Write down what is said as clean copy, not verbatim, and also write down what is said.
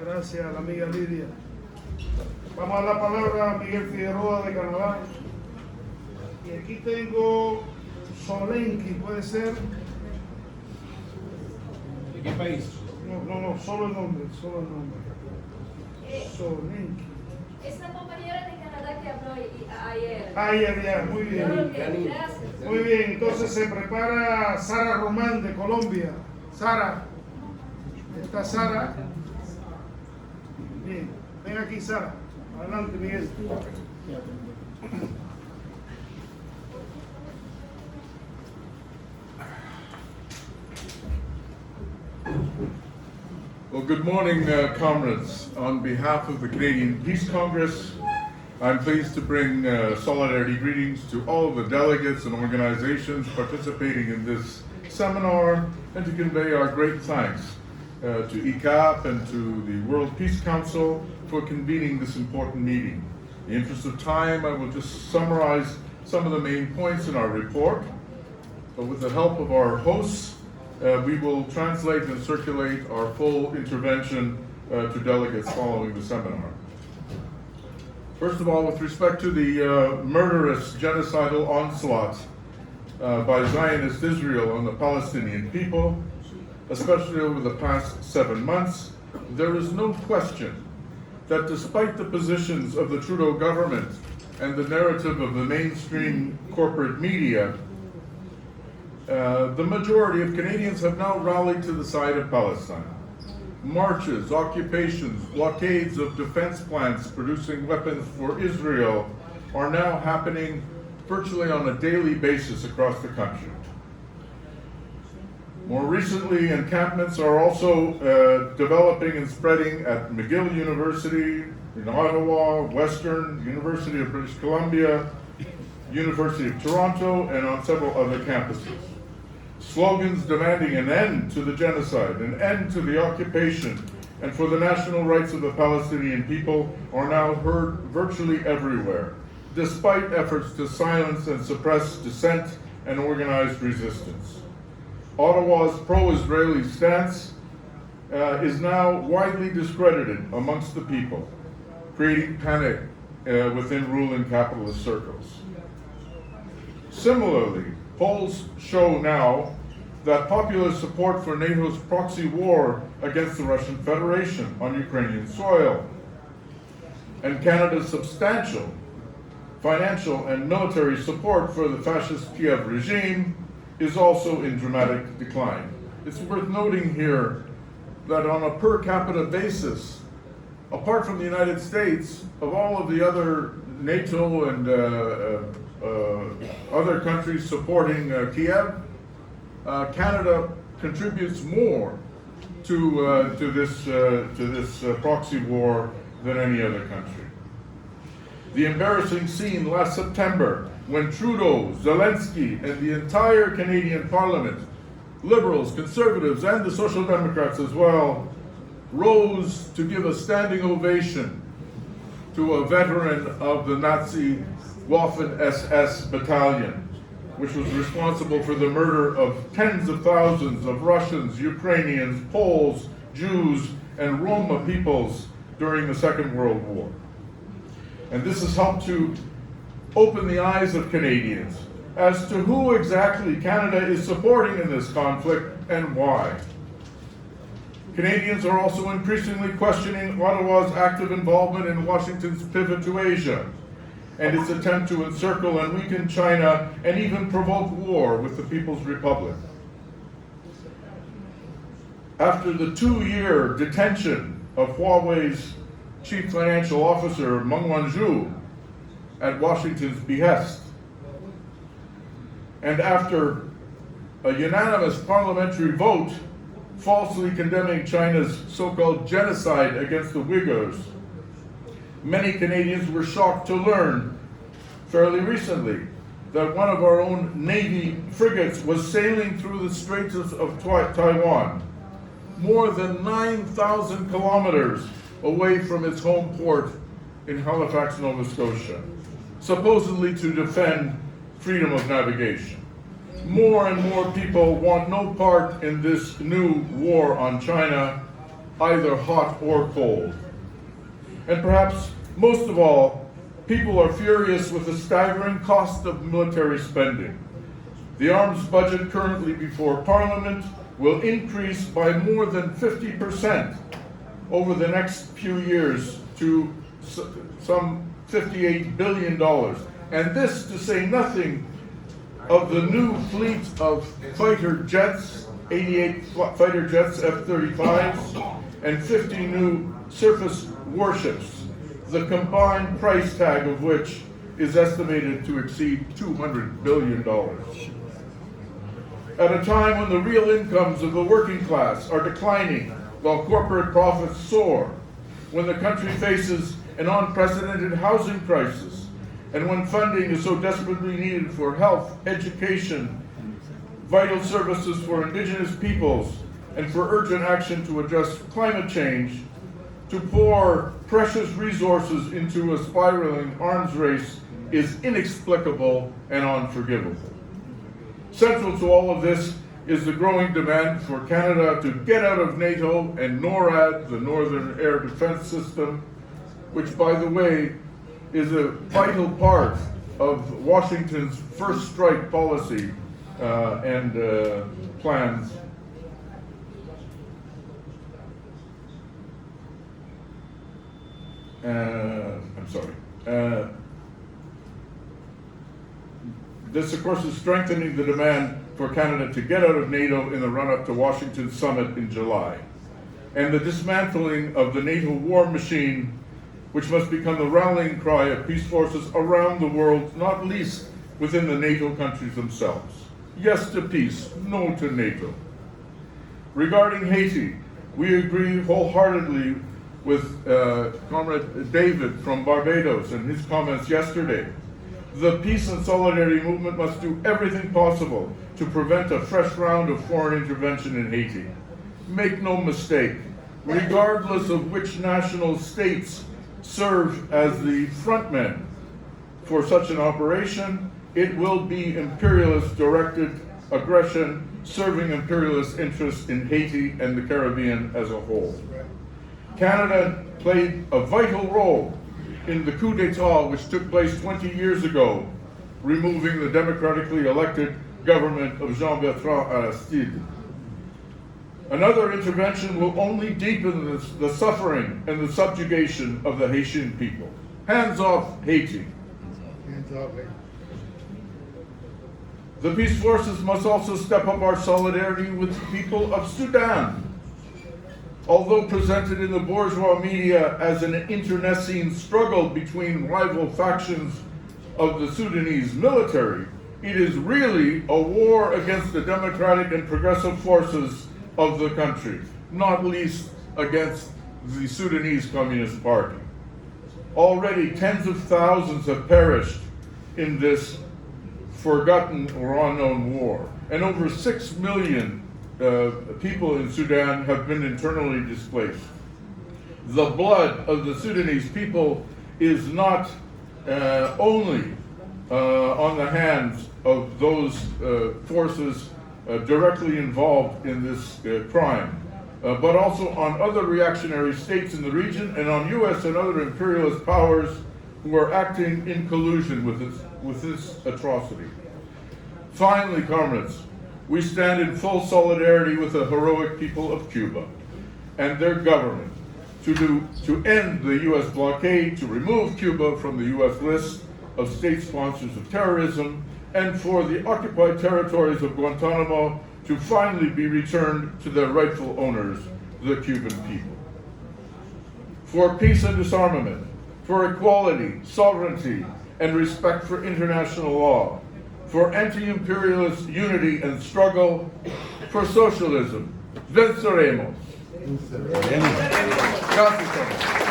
Gracias a la amiga Lidia. Vamos a dar la palabra a Miguel Figueroa de Canadá. Y aquí tengo Solenki, ¿puede ser? ¿De qué país? No, solo el nombre. Solenki. Es la compañera de Canadá que habló ayer. Ayer, ya, muy bien. Gracias. Muy bien, entonces se prepara Sara Román de Colombia. Sara. ¿Está Sara? Bien, ven aquí Sara. Adelante, Miguel. Well, good morning, comrades. On behalf of the Canadian Peace Congress, I'm pleased to bring solidarity greetings to all of the delegates and organizations participating in this seminar and to convey our great thanks to ICAP and to the World Peace Council for convening this important meeting. In the interest of time, I will just summarize some of the main points in our report. But with the help of our hosts, we will translate and circulate our full intervention to delegates following the seminar. First of all, with respect to the murderous genocidal onslaught by Zionist Israel on the Palestinian people, especially over the past 7 months, there is no question that despite the positions of the Trudeau government and the narrative of the mainstream corporate media, the majority of Canadians have now rallied to the side of Palestine. Marches, occupations, blockades of defense plants producing weapons for Israel are now happening virtually on a daily basis across the country. More recently, encampments are also developing and spreading at McGill University in Ottawa, Western University of British Columbia, University of Toronto, and on several other campuses. Slogans demanding an end to the genocide, an end to the occupation, and for the national rights of the Palestinian people are now heard virtually everywhere, despite efforts to silence and suppress dissent and organized resistance. Ottawa's pro-Israeli stance is now widely discredited amongst the people, creating panic within ruling capitalist circles. Similarly, polls show now that popular support for NATO's proxy war against the Russian Federation on Ukrainian soil and Canada's substantial financial and military support for the fascist Kiev regime is also in dramatic decline. It's worth noting here that on a per capita basis, apart from the United States, of all of the other NATO and other countries supporting Kiev, Canada contributes more to this proxy war than any other country. The embarrassing scene last September when Trudeau, Zelensky, and the entire Canadian Parliament, Liberals, Conservatives, and the Social Democrats as well, rose to give a standing ovation to a veteran of the Nazi Waffen-SS battalion, which was responsible for the murder of tens of thousands of Russians, Ukrainians, Poles, Jews, and Roma peoples during the Second World War. And this has helped to open the eyes of Canadians as to who exactly Canada is supporting in this conflict and why. Canadians are also increasingly questioning Ottawa's active involvement in Washington's pivot to Asia and its attempt to encircle and weaken China and even provoke war with the People's Republic. After the 2-year detention of Huawei's chief financial officer, Meng Wanzhou, at Washington's behest, and after a unanimous parliamentary vote falsely condemning China's so-called genocide against the Uyghurs, many Canadians were shocked to learn fairly recently that one of our own Navy frigates was sailing through the Straits of Taiwan, more than 9,000 kilometers away from its home port in Halifax, Nova Scotia, supposedly to defend freedom of navigation. More and more people want no part in this new war on China, either hot or cold. And perhaps most of all, people are furious with the staggering cost of military spending. The arms budget currently before Parliament will increase by more than 50% over the next few years to some $58 billion. And this to say nothing of the new fleet of fighter jets, 88 fighter jets, F-35s, and 50 new surface warships, the combined price tag of which is estimated to exceed $200 billion. At a time when the real incomes of the working class are declining while corporate profits soar, when the country faces an unprecedented housing crisis, and when funding is so desperately needed for health, education, vital services for indigenous peoples, and for urgent action to address climate change, to pour precious resources into a spiraling arms race is inexplicable and unforgivable. Central to all of this is the growing demand for Canada to get out of NATO and NORAD, the Northern Air Defense System, which, by the way, is a vital part of Washington's first strike policy and plans. This, of course, is strengthening the demand for Canada to get out of NATO in the run-up to Washington's summit in July, and the dismantling of the NATO war machine, which must become the rallying cry of peace forces around the world, not least within the NATO countries themselves. Yes to peace, no to NATO. Regarding Haiti, we agree wholeheartedly with Comrade David from Barbados and his comments yesterday. The peace and solidarity movement must do everything possible to prevent a fresh round of foreign intervention in Haiti. Make no mistake, regardless of which national states serve as the frontmen for such an operation, it will be imperialist-directed aggression serving imperialist interests in Haiti and the Caribbean as a whole. Canada played a vital role in the coup d'etat which took place 20 years ago, removing the democratically elected government of Jean-Bertrand Aristide. Another intervention will only deepen the suffering and the subjugation of the Haitian people. Hands off Haiti. Hands off Haiti. The peace forces must also step up our solidarity with the people of Sudan. Although presented in the bourgeois media as an internecine struggle between rival factions of the Sudanese military, it is really a war against the democratic and progressive forces of the country, not least against the Sudanese Communist Party. Already tens of thousands have perished in this forgotten or unknown war, and over 6 million people in Sudan have been internally displaced. The blood of the Sudanese people is not only on the hands of those forces directly involved in this crime, but also on other reactionary states in the region and on US and other imperialist powers who are acting in collusion with this atrocity. Finally, comrades, we stand in full solidarity with the heroic people of Cuba and their government to end the US blockade, to remove Cuba from the US list of state sponsors of terrorism, and for the occupied territories of Guantanamo to finally be returned to their rightful owners, the Cuban people. For peace and disarmament, for equality, sovereignty, and respect for international law, for anti-imperialist unity and struggle, for socialism. Venceremos. Gracias.